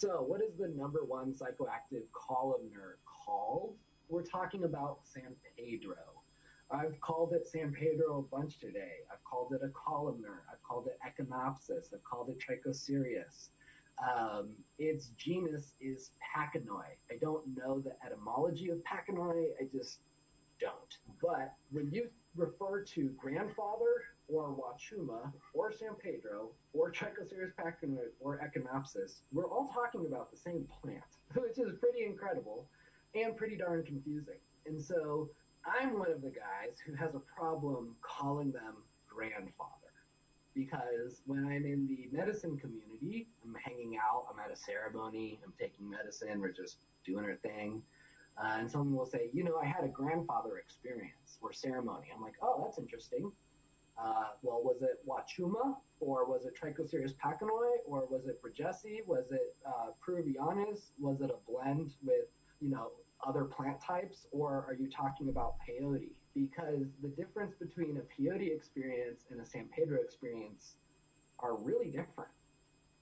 So, what is the number one psychoactive columnar called? We're talking about San Pedro. I've called it San Pedro a bunch today. I've called it a columnar. I've called it Echinopsis. I've called it Trichocereus. Its genus is Pachinoi. I don't know the etymology of Pachinoi. I just don't. But when you refer to grandfather or Wachuma or San Pedro or Trichocereus pachinoi or Echinopsis, we're all talking about the same plant, which is pretty incredible and pretty darn confusing. And so I'm one of the guys who has a problem calling them grandfather because when I'm in the medicine community, I'm hanging out, I'm at a ceremony, I'm taking medicine, we're just doing our thing. And someone will say, I had a grandfather experience or ceremony. I'm like, oh, that's interesting. Well, was it Wachuma or was it Trichocereus pachinoi or was it Brigesi? Was it Peruvianus? Was it a blend with, other plant types, or are you talking about peyote? Because the difference between a peyote experience and a San Pedro experience are really different.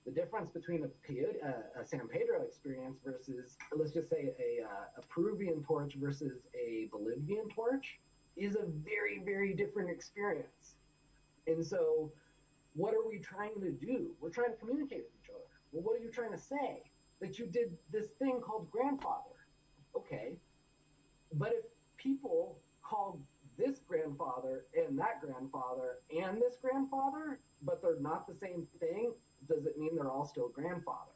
The difference between a San Pedro experience versus, let's just say, a Peruvian torch versus a Bolivian torch is a very, very different experience. And so what are we trying to do? We're trying to communicate with each other. Well, what are you trying to say? That you did this thing called grandfather. Okay. But if people call this grandfather and this grandfather, but they're not the same thing, does it mean they're all still grandfather?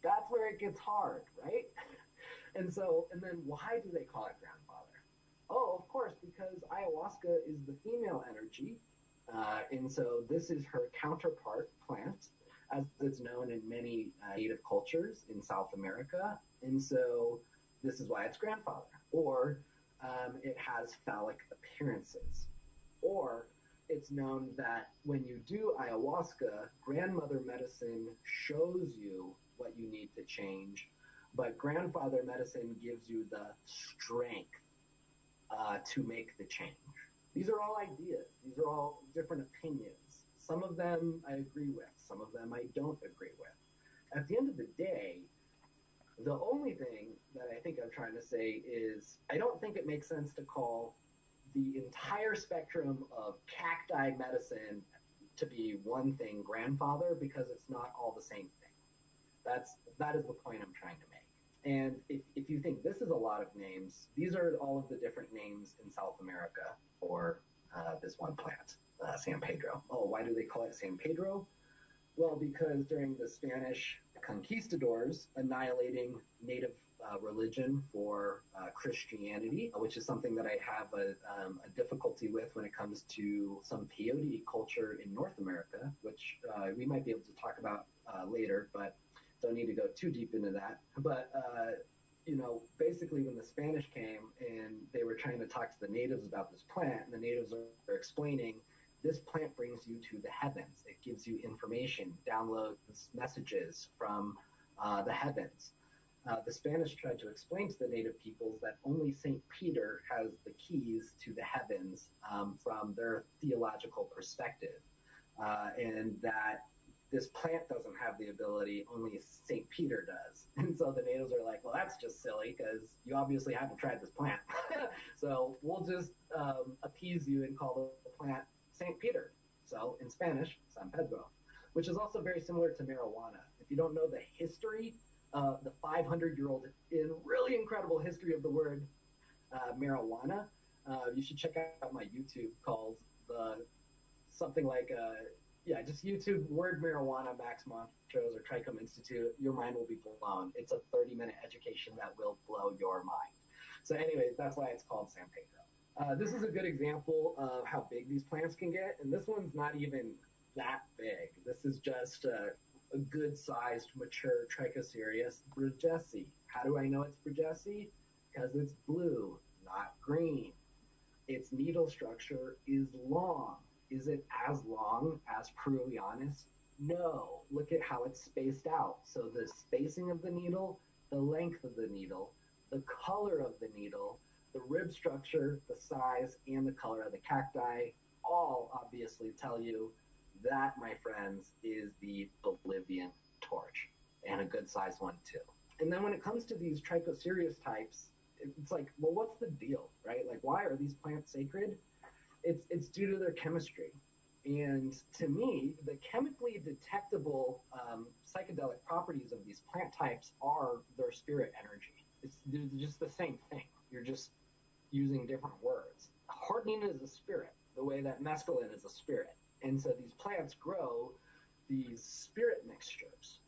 That's where it gets hard, right? And then why do they call it grandfather? Oh, of course, because ayahuasca is the female energy. And so this is her counterpart plant, as it's known in many native cultures in South America. And so this is why it's grandfather. Or it has phallic appearances. Or it's known that when you do ayahuasca, grandmother medicine shows you what you need to change, but grandfather medicine gives you the strength to make the change. These are all ideas. These are all different opinions. Some of them I agree with. Some of them I don't agree with. At the end of the day, the only thing that I think I'm trying to say is I don't think it makes sense to call the entire spectrum of cacti medicine to be one thing grandfather, because it's not all the same thing. That is the point I'm trying to make. And if you think this is a lot of names, these are all of the different names in South America for this one plant, San Pedro. Oh, why do they call it San Pedro? Well, because during the Spanish conquistadors annihilating native religion for Christianity, which is something that I have a difficulty with when it comes to some peyote culture in North America, which we might be able to talk about later, but don't need to go too deep into that. But, basically when the Spanish came and they were trying to talk to the natives about this plant, and the natives are explaining, this plant brings you to the heavens. It gives you information, downloads messages from the heavens. The Spanish tried to explain to the native peoples that only St. Peter has the keys to the heavens from their theological perspective, and that this plant doesn't have the ability, only St. Peter does. And so the natives are like, well, that's just silly because you obviously haven't tried this plant. So we'll just appease you and call the plant St. Peter. So in Spanish, San Pedro, which is also very similar to marijuana. If you don't know the history, the 500-year-old really incredible history of the word marijuana, you should check out my YouTube called just YouTube word marijuana, Max Montrose or Trichome Institute. Your mind will be blown. It's a 30-minute education that will blow your mind. So anyways, that's why it's called San Pedro. This is a good example of how big these plants can get, and this one's not even that big. This is just a good-sized, mature Trichocereus Brigesi. How do I know it's Brigesi? Because it's blue, not green. Its needle structure is long. Is it as long as Peruvianus? No. Look at how it's spaced out. So the spacing of the needle, the length of the needle, the color of the needle, the rib structure, the size, and the color of the cacti all obviously tell you that, my friends, is the Bolivian torch. And a good sized one too. And then when it comes to these trichocereus types, it's like, well, what's the deal, right? Like, why are these plants sacred? It's due to their chemistry. And to me, the chemically detectable psychedelic properties of these plant types are their spirit energy. They're just the same thing. You're just using different words. Hortonine is a spirit, the way that mescaline is a spirit. And so these plants grow these spirit mixtures.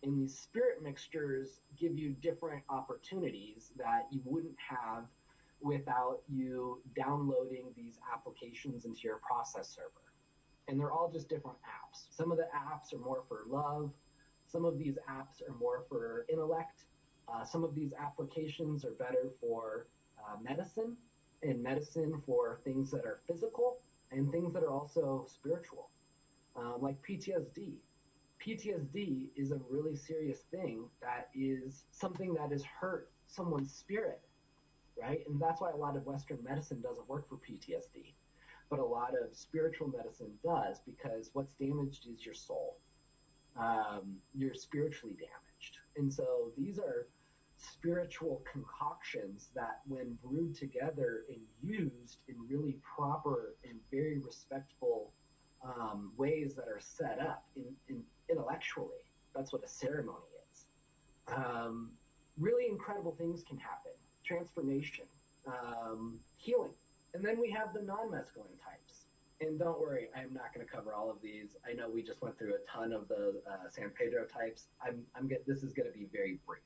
And these spirit mixtures give you different opportunities that you wouldn't have without you downloading these applications into your process server. And they're all just different apps. Some of the apps are more for love. Some of these apps are more for intellect. Some of these applications are better for medicine, and medicine for things that are physical and things that are also spiritual, like PTSD. PTSD is a really serious thing that is something that has hurt someone's spirit, right? And that's why a lot of Western medicine doesn't work for PTSD. But a lot of spiritual medicine does, because what's damaged is your soul. You're spiritually damaged. And so these are spiritual concoctions that, when brewed together and used in really proper and very respectful ways that are set up in intellectually, that's what a ceremony is. Really incredible things can happen. Transformation, healing. And then we have the non-mescaline types. And don't worry, I'm not going to cover all of these. I know we just went through a ton of the San Pedro types. This is going to be very brief.